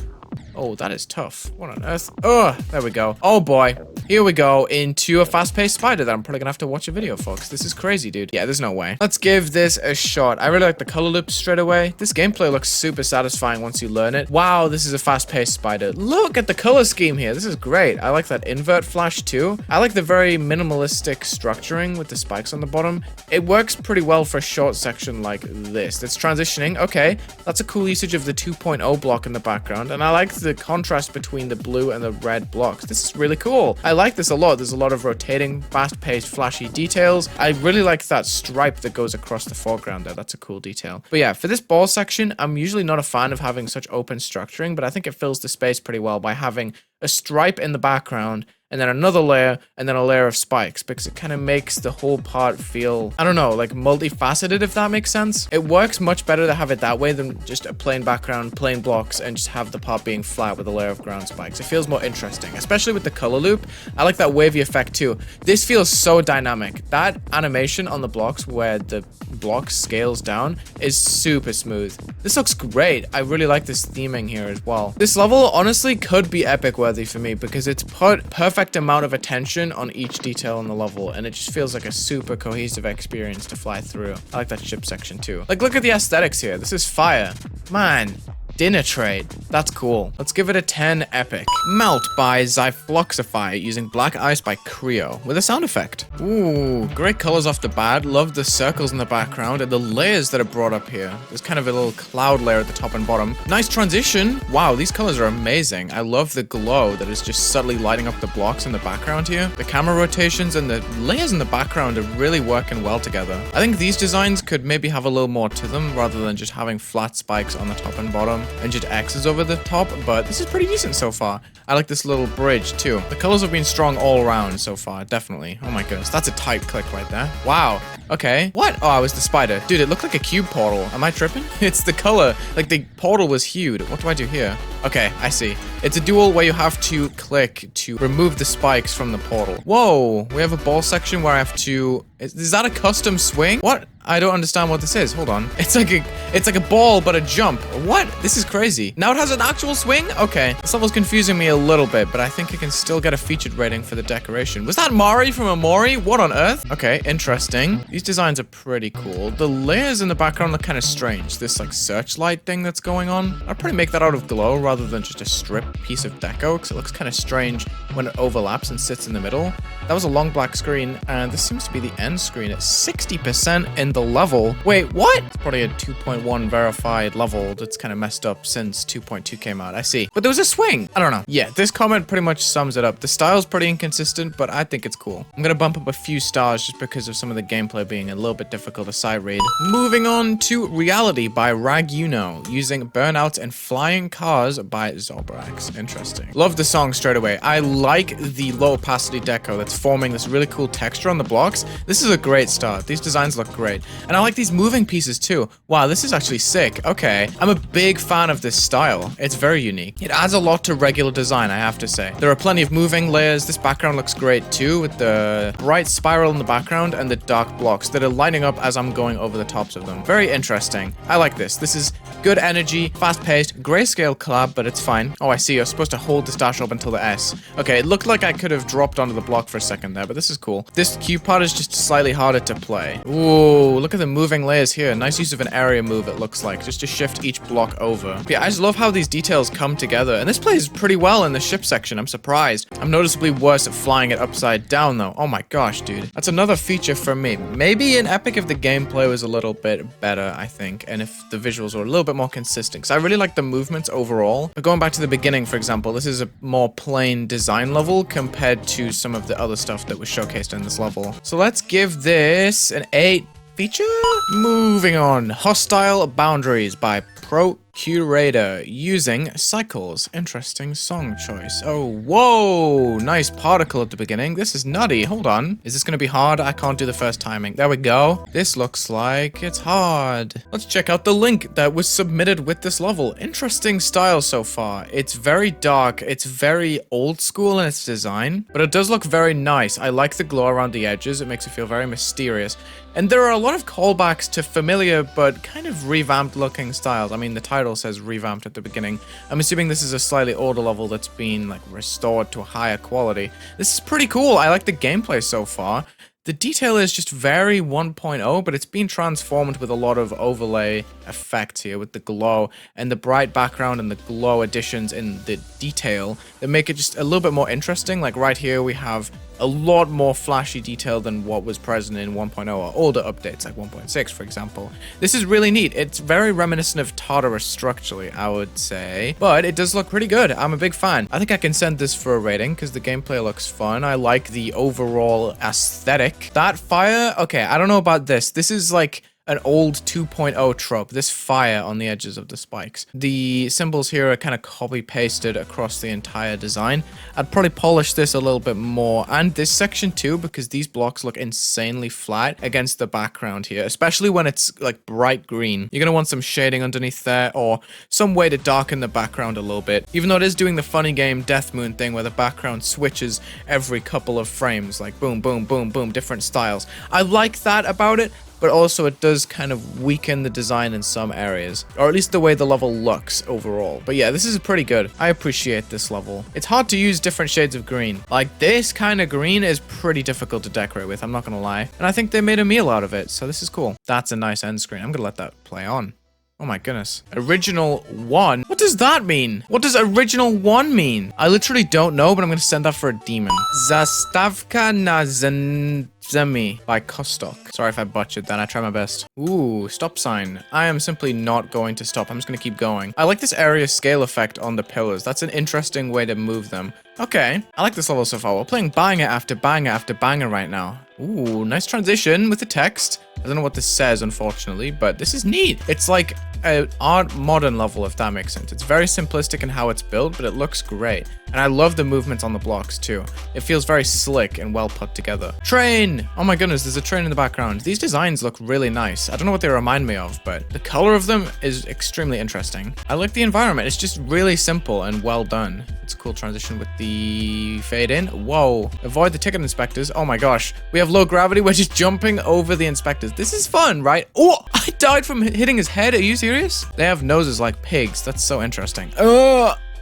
Oh, that is tough. What on earth? Oh, there we go. Oh, boy. Here we go into a fast-paced spider that I'm probably gonna have to watch a video for, because this is crazy, dude. Yeah, there's no way. Let's give this a shot. I really like the color loops straight away. This gameplay looks super satisfying once you learn it. Wow, this is a fast-paced spider. Look at the color scheme here. This is great. I like that invert flash, too. I like the very minimalistic structuring with the spikes on the bottom. It works pretty well for a short section like this. It's transitioning. Okay, that's a cool usage of the 2.0 block in the background, and I like the contrast between the blue and the red blocks. This is really cool. I like this a lot. There's a lot of rotating, fast-paced, flashy details. I really like that stripe that goes across the foreground there. That's a cool detail. But yeah, for this ball section, I'm usually not a fan of having such open structuring, but I think it fills the space pretty well by having a stripe in the background and then another layer, and then a layer of spikes, because it kind of makes the whole part feel, I don't know, like multifaceted, if that makes sense. It works much better to have it that way than just a plain background, plain blocks, and just have the part being flat with a layer of ground spikes. It feels more interesting, especially with the color loop. I like that wavy effect too. This feels so dynamic. That animation on the blocks where the block scales down is super smooth. This looks great. I really like this theming here as well. This level honestly could be epic worthy for me because it's put perfect amount of attention on each detail in the level, and it just feels like a super cohesive experience to fly through. I like that ship section too. Like, look at the aesthetics here. This is fire. Man. Dinner trade. That's cool. Let's give it a 10 epic. Melt by Zyfloxify using Black Ice by Creo with a sound effect. Ooh, great colors off the bat. Love the circles in the background and the layers that are brought up here. There's kind of a little cloud layer at the top and bottom. Nice transition. Wow, these colors are amazing. I love the glow that is just subtly lighting up the blocks in the background here. The camera rotations and the layers in the background are really working well together. I think these designs could maybe have a little more to them rather than just having flat spikes on the top and bottom and just X's over the top, but this is pretty decent so far. I like this little bridge too. The colors have been strong all around so far, definitely. Oh my goodness, that's a tight click right there. Wow. Okay. What? Oh, I was the spider. Dude, it looked like a cube portal. Am I tripping? It's the color. Like the portal was hued. What do I do here? Okay, I see. It's a duel where you have to click to remove the spikes from the portal. Whoa, we have a ball section where I have to... Is that a custom swing? What? I don't understand what this is. Hold on. It's like a ball, but a jump. What? This is crazy. Now it has an actual swing? Okay. This level's confusing me a little bit, but I think it can still get a featured rating for the decoration. Was that Mari from Amori? What on earth? Okay, interesting. These designs are pretty cool. The layers in the background look kind of strange. This like searchlight thing that's going on. I'd probably make that out of glow rather than just a strip piece of deco, because it looks kind of strange when it overlaps and sits in the middle. That was a long black screen, and this seems to be the end screen at 60% in the level. Wait, what? It's probably a 2.1 verified level that's kind of messed up since 2.2 came out. I see. But there was a swing. I don't know. Yeah, this comment pretty much sums it up. The style's pretty inconsistent, but I think it's cool. I'm gonna bump up a few stars just because of some of the gameplay being a little bit difficult to sight read. Moving on to Reality by Raguno, using Burnouts and Flying Cars by Zobrax. Interesting. Love the song straight away. I like the low opacity deco that's forming this really cool texture on the blocks. This is a great start. These designs look great. And I like these moving pieces too. Wow, this is actually sick. Okay. I'm a big fan of this style. It's very unique. It adds a lot to regular design, I have to say. There are plenty of moving layers. This background looks great too, with the bright spiral in the background and the dark blocks that are lining up as I'm going over the tops of them. Very interesting. I like this. This is good energy, fast-paced, grayscale collab, but it's fine. Oh, I see. You're supposed to hold this dash up until the S. Okay, it looked like I could have dropped onto the block for a second there, but this is cool. This cube part is just slightly harder to play. Ooh, look at the moving layers here. Nice use of an area move, it looks like, just to shift each block over. But yeah, I just love how these details come together, and this plays pretty well in the ship section. I'm surprised. I'm noticeably worse at flying it upside down, though. Oh my gosh, dude. That's another feature for me. Maybe in Epic if the gameplay was a little bit better, I think, and if the visuals were a little bit more consistent, because I really like the movements overall. But going back to the beginning, for example, this is a more plain design level compared to some of the other stuff that was showcased in this level. So let's give this an 8 feature. Moving on. Hostile Boundaries by Procurator using Cycles. Interesting song choice. Oh, whoa. Nice particle at the beginning. This is nutty. Hold on. Is this going to be hard? I can't do the first timing. There we go. This looks like it's hard. Let's check out the link that was submitted with this level. Interesting style so far. It's very dark. It's very old school in its design, but it does look very nice. I like the glow around the edges. It makes it feel very mysterious. And there are a lot of callbacks to familiar but kind of revamped looking styles. I mean, the title says revamped at the beginning. I'm assuming this is a slightly older level that's been like restored to a higher quality. This is pretty cool. I like the gameplay so far. The detail is just very 1.0, but it's been transformed with a lot of overlay effects here with the glow and the bright background and the glow additions in the detail that make it just a little bit more interesting. Like right here, we have a lot more flashy detail than what was present in 1.0 or older updates like 1.6, for example. This is really neat. It's very reminiscent of Tartarus structurally, I would say, but it does look pretty good. I'm a big fan. I think I can send this for a rating because the gameplay looks fun. I like the overall aesthetic. That fire, okay, I don't know about this. This is like an old 2.0 trope, this fire on the edges of the spikes. The symbols here are kind of copy pasted across the entire design. I'd probably polish this a little bit more, and this section too, because these blocks look insanely flat against the background here, especially when it's like bright green. You're gonna want some shading underneath there or some way to darken the background a little bit, even though it is doing the funny game Death Moon thing where the background switches every couple of frames, like boom, boom, boom, boom, different styles. I like that about it, but also it does kind of weaken the design in some areas, or at least the way the level looks overall. But yeah, this is pretty good. I appreciate this level. It's hard to use different shades of green. Like this kind of green is pretty difficult to decorate with, I'm not gonna lie. And I think they made a meal out of it, so this is cool. That's a nice end screen. I'm gonna let that play on. Oh my goodness. Original 1? What does that mean? What does original 1 mean? I literally don't know, but I'm gonna send that for a demon. Zastavka na Zemi by Kostok. Sorry if I butchered that, I try my best. Ooh, stop sign. I am simply not going to stop. I'm just gonna keep going. I like this area scale effect on the pillars. That's an interesting way to move them. Okay, I like this level so far. We're playing banger after banger after banger right now. Ooh, nice transition with the text. I don't know what this says, unfortunately, but this is neat. It's like an art modern level, if that makes sense. It's very simplistic in how it's built, but it looks great. And I love the movements on the blocks too. It feels very slick and well put together. Train! Oh my goodness, there's a train in the background. These designs look really nice. I don't know what they remind me of, but the color of them is extremely interesting. I like the environment. It's just really simple and well done. It's a cool transition with the fade in. Whoa. Avoid the ticket inspectors. Oh my gosh. We have low gravity. We're just jumping over the inspectors. This is fun, right? Oh, I died from hitting his head. Are you serious? They have noses like pigs. That's so interesting.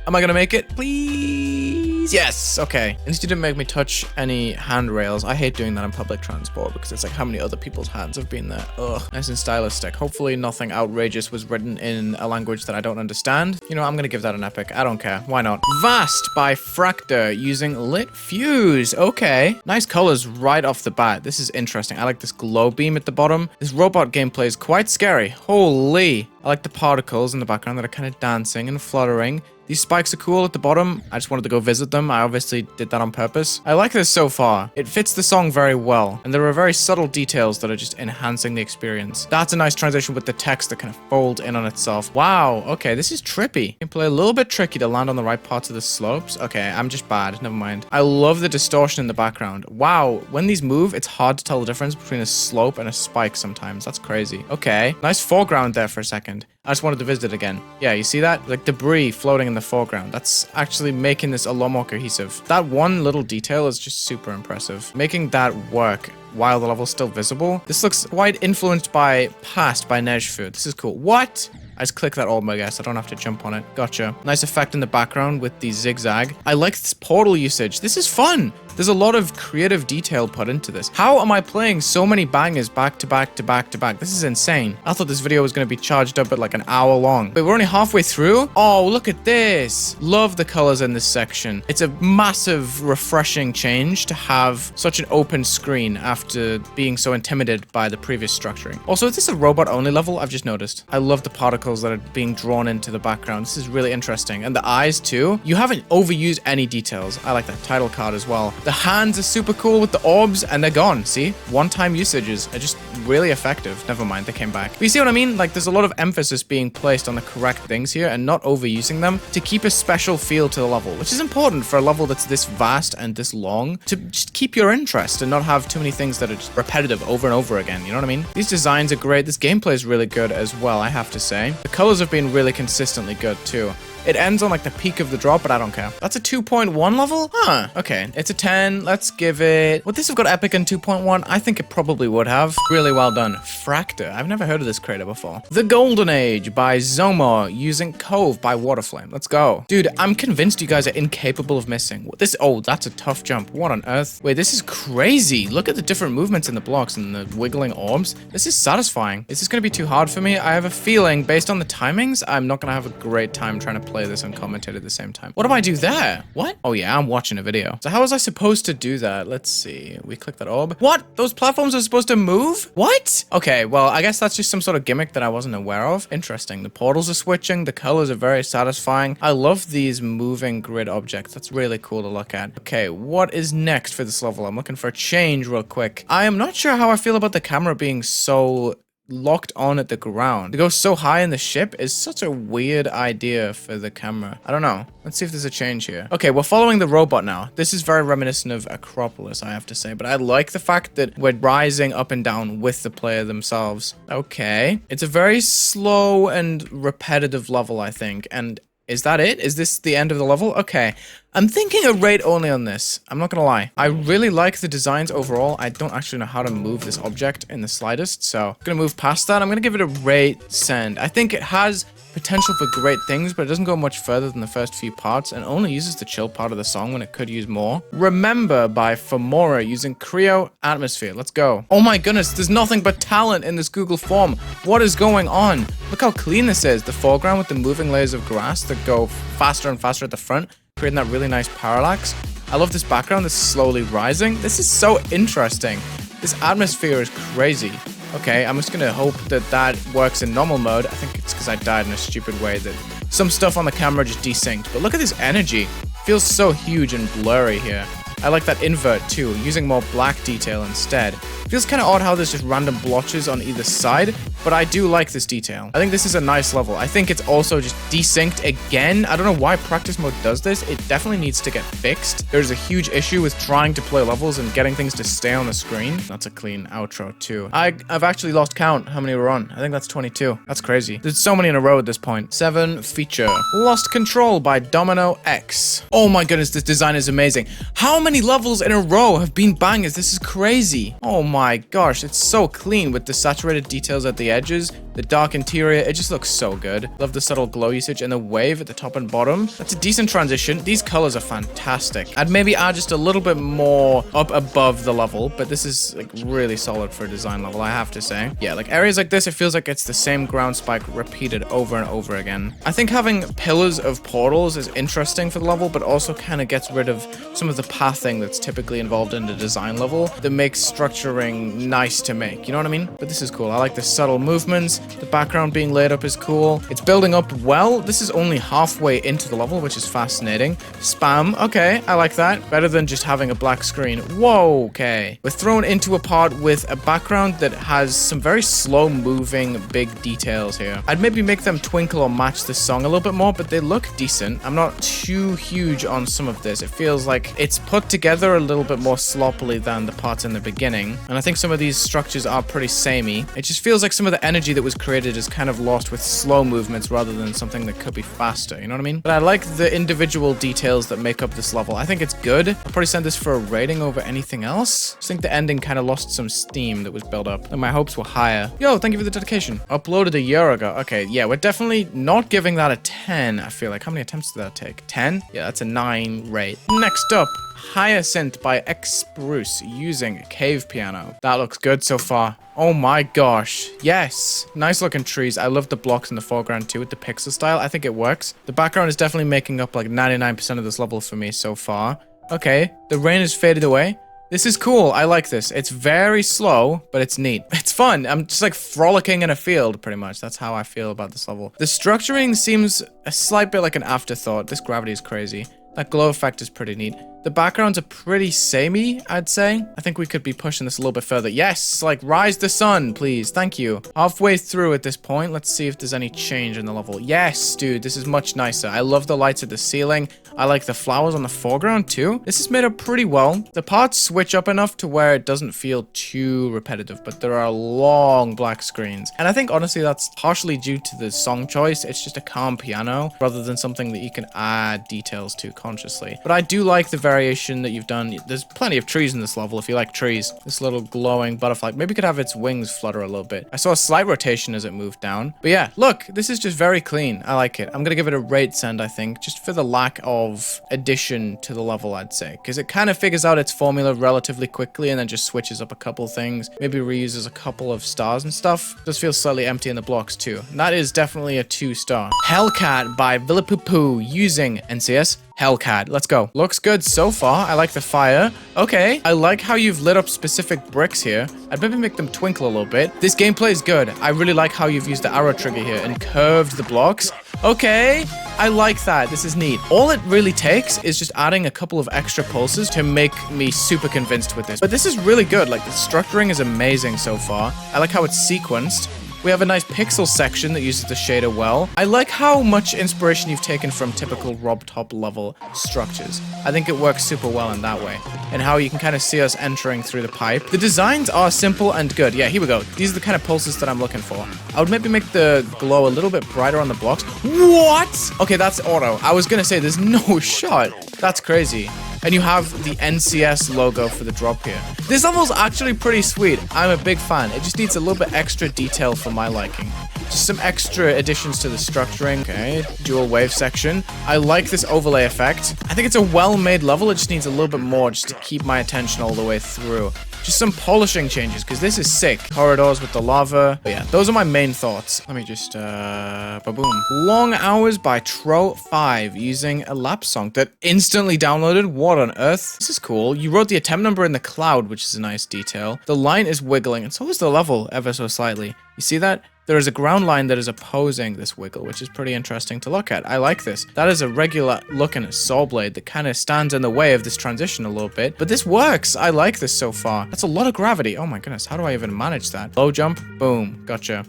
Am I gonna make it? Please? Yes, okay. At least you didn't make me touch any handrails. I hate doing that on public transport because it's like how many other people's hands have been there. Ugh, nice and stylistic. Hopefully nothing outrageous was written in a language that I don't understand. You know, I'm gonna give that an epic. I don't care. Why not? Vast by Fractor using Lit Fuse. Okay. Nice colors right off the bat. This is interesting. I like this glow beam at the bottom. This robot gameplay is quite scary. Holy. I like the particles in the background that are kind of dancing and fluttering. These spikes are cool at the bottom. I just wanted to go visit them. I obviously did that on purpose. I like this so far. It fits the song very well. And there are very subtle details that are just enhancing the experience. That's a nice transition with the text that kind of folds in on itself. Wow. Okay, this is trippy. You can play a little bit tricky to land on the right parts of the slopes. Okay, I'm just bad. Never mind. I love the distortion in the background. Wow. When these move, it's hard to tell the difference between a slope and a spike sometimes. That's crazy. Okay. Nice foreground there for a second. I just wanted to visit it again. Yeah, you see that? Like debris floating in the foreground. That's actually making this a lot more cohesive. That one little detail is just super impressive. Making that work while the level's still visible. This looks quite influenced by Past by Nejfu. This is cool. What? I just click that orb, I guess. I don't have to jump on it. Gotcha. Nice effect in the background with the zigzag. I like this portal usage. This is fun. There's a lot of creative detail put into this. How am I playing so many bangers back to back to back to back? This is insane. I thought this video was going to be charged up at like an hour long, but we're only halfway through. Oh, look at this. Love the colors in this section. It's a massive, refreshing change to have such an open screen after being so intimidated by the previous structuring. Also, is this a robot only level? I've just noticed. I love the particles that are being drawn into the background. This is really interesting. And the eyes too. You haven't overused any details. I like that title card as well. The hands are super cool with the orbs and they're gone. See? One-time usages are just really effective. Never mind, they came back. But you see what I mean? Like there's a lot of emphasis being placed on the correct things here and not overusing them to keep a special feel to the level, which is important for a level that's this vast and this long to just keep your interest and not have too many things that are just repetitive over and over again. You know what I mean? These designs are great. This gameplay is really good as well, I have to say. The colors have been really consistently good too. It ends on like the peak of the drop, but I don't care. That's a 2.1 level? Huh. Okay. It's a 10. Let's give it... Would this have got epic in 2.1? I think it probably would have. Really well done. Fractor. I've never heard of this creator before. The Golden Age by Zomo using Cove by Waterflame. Let's go. Dude, I'm convinced you guys are incapable of missing. This... Oh, that's a tough jump. What on earth? Wait, this is crazy. Look at the different movements in the blocks and the wiggling orbs. This is satisfying. Is this going to be too hard for me? I have a feeling, based on the timings, I'm not going to have a great time trying to play play this and commentate at the same time. What do I do there? What? Oh yeah, I'm watching a video. So how was I supposed to do that? Let's see. We click that orb. What? Those platforms are supposed to move? What? Okay, well, I guess that's just some sort of gimmick that I wasn't aware of. Interesting. The portals are switching. The colors are very satisfying. I love these moving grid objects. That's really cool to look at. Okay, what is next for this level? I'm looking for a change real quick. I am not sure how I feel about the camera being so locked on at the ground. To go so high in the ship is such a weird idea for the camera. I don't know. Let's see if there's a change here. Okay, we're following the robot now. This is very reminiscent of Acropolis, I have to say, but I like the fact that we're rising up and down with the player themselves. Okay. It's a very slow and repetitive level, I think, and is that it? Is this the end of the level? Okay. I'm thinking a rate only on this. I'm not gonna lie. I really like the designs overall. I don't actually know how to move this object in the slightest, so I'm gonna move past that. I'm gonna give it a rate send. I think it has potential for great things, but it doesn't go much further than the first few parts and only uses the chill part of the song when it could use more. Remember by Femora using Creo Atmosphere. Let's go. Oh my goodness, there's nothing but talent in this Google form. What is going on? Look how clean this is. The foreground with the moving layers of grass that go faster and faster at the front, creating that really nice parallax. I love this background that's slowly rising. This is so interesting. This atmosphere is crazy. Okay, I'm just gonna hope that that works in normal mode. I think it's because I died in a stupid way that some stuff on the camera just desynced. But look at this energy. Feels so huge and blurry here. I like that invert too, using more black detail instead. Feels kind of odd how there's just random blotches on either side, but I do like this detail. I think this is a nice level. I think it's also just desynced again. I don't know why practice mode does this. It definitely needs to get fixed. There's a huge issue with trying to play levels and getting things to stay on the screen. That's a clean outro too. I've actually lost count how many we're on. I think that's 22. That's crazy. There's so many in a row at this point. 7 feature. Lost Control by Domino X. Oh my goodness, this design is amazing. How many levels in a row have been bangers? This is crazy. Oh my gosh, it's so clean with the saturated details at the edges, the dark interior. It just looks so good. Love the subtle glow usage and the wave at the top and bottom. That's a decent transition. These colors are fantastic. I'd maybe add just a little bit more up above the level, but this is like really solid for a design level, I have to say. Yeah, like areas like this, it feels like it's the same ground spike repeated over and over again. I think having pillars of portals is interesting for the level, but also kind of gets rid of some of the pathing that's typically involved in the design level that makes structuring nice to make, you know what I mean? But this is cool. I like the subtle movements. The background being laid up is cool. It's building up well. This is only halfway into the level, which is fascinating. Spam. Okay, I like that. Better than just having a black screen. Whoa, okay. We're thrown into a part with a background that has some very slow moving big details here. I'd maybe make them twinkle or match the song a little bit more, but they look decent. I'm not too huge on some of this. It feels like it's put together a little bit more sloppily than the parts in the beginning. And I think some of these structures are pretty samey. It just feels like some of the energy that was created is kind of lost with slow movements rather than something that could be faster, you know what I mean? But I like the individual details that make up this level. I think it's good. I'll probably send this for a rating over anything else. I just think the ending kind of lost some steam that was built up, and my hopes were higher. Yo, thank you for the dedication. Uploaded a year ago. Okay, yeah, we're definitely not giving that a 10, I feel like. How many attempts did that take? 10? Yeah, that's a 9 rate. Next up, Hyacinth by X Bruce using Cave Piano. That looks good so far. Oh my gosh. Yes. Nice looking trees. I love the blocks in the foreground too with the pixel style. I think it works. The background is definitely making up like 99% of this level for me so far. Okay. The rain has faded away. This is cool. I like this. It's very slow, but it's neat. It's fun. I'm just like frolicking in a field, pretty much. That's how I feel about this level. The structuring seems a slight bit like an afterthought. This gravity is crazy. That glow effect is pretty neat. The backgrounds are pretty samey, I'd say. I think we could be pushing this a little bit further. Yes, like rise the sun, please. Thank you. Halfway through at this point. Let's see if there's any change in the level. Yes, dude, this is much nicer. I love the lights at the ceiling. I like the flowers on the foreground too. This is made up pretty well. The parts switch up enough to where it doesn't feel too repetitive, but there are long black screens. And I think honestly that's partially due to the song choice. It's just a calm piano rather than something that you can add details to subconsciously. But I do like the variation that you've done. There's plenty of trees in this level if you like trees. This little glowing butterfly. Maybe it could have its wings flutter a little bit. I saw a slight rotation as it moved down. But yeah, look, this is just very clean. I like it. I'm gonna give it a rate send, I think, just for the lack of addition to the level, I'd say. Because it kind of figures out its formula relatively quickly and then just switches up a couple things. Maybe reuses a couple of stars and stuff. Does feel slightly empty in the blocks too. And that is definitely a 2-star. Hellcat by Villapoopoo using NCS Hellcat. Let's go. Looks good so far. I like the fire. Okay. I like how you've lit up specific bricks here. I'd maybe make them twinkle a little bit. This gameplay is good. I really like how you've used the arrow trigger here and curved the blocks. Okay. I like that. This is neat. All it really takes is just adding a couple of extra pulses to make me super convinced with this. But this is really good. Like, the structuring is amazing so far. I like how it's sequenced. We have a nice pixel section that uses the shader well. I like how much inspiration you've taken from typical Rob Top level structures. I think it works super well in that way. And how you can kind of see us entering through the pipe. The designs are simple and good. Yeah, here we go. These are the kind of pulses that I'm looking for. I would maybe make the glow a little bit brighter on the blocks. What? Okay, that's auto. I was gonna say there's no shot. That's crazy. And you have the NCS logo for the drop here. This level's actually pretty sweet. I'm a big fan. It just needs a little bit extra detail for my liking. Just some extra additions to the structuring. Okay, dual wave section. I like this overlay effect. I think it's a well-made level. It just needs a little bit more just to keep my attention all the way through. Just some polishing changes, because this is sick. Corridors with the lava. But yeah, those are my main thoughts. Let me just, ba-boom. Long Hours by Tro5 using a lap song that instantly downloaded. What on earth? This is cool. You wrote the attempt number in the cloud, which is a nice detail. The line is wiggling, and so is the level ever so slightly. You see that? There is a ground line that is opposing this wiggle, which is pretty interesting to look at. I like this. That is a regular looking saw blade that kind of stands in the way of this transition a little bit. But this works. I like this so far. That's a lot of gravity. Oh my goodness. How do I even manage that? Low jump. Boom. Gotcha.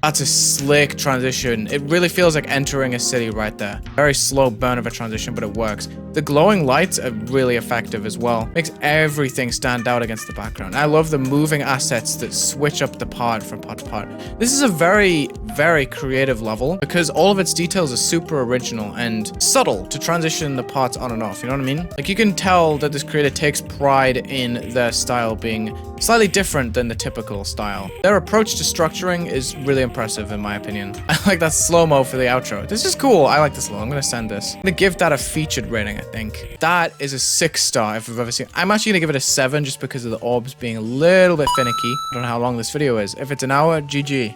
That's a slick transition. It really feels like entering a city right there. Very slow burn of a transition, but it works. The glowing lights are really effective as well. Makes everything stand out against the background. I love the moving assets that switch up the part from part to part. This is a very, very creative level because all of its details are super original and subtle to transition the parts on and off. You know what I mean? Like, you can tell that this creator takes pride in their style being slightly different than the typical style. Their approach to structuring is really impressive in my opinion. I like that slow-mo for the outro. This is cool. I like this level. I'm gonna send this. I'm gonna give that a featured rating, I think. That is a 6-star if I've ever seen. I'm actually gonna give it a 7 just because of the orbs being a little bit finicky. I don't know how long this video is. If it's an hour, GG.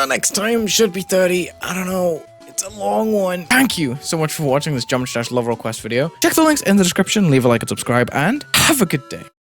Next time should be 30. I don't know. It's a long one. Thank you so much for watching this Geometry Dash Love Request video. Check the links in the description, leave a like and subscribe, and have a good day.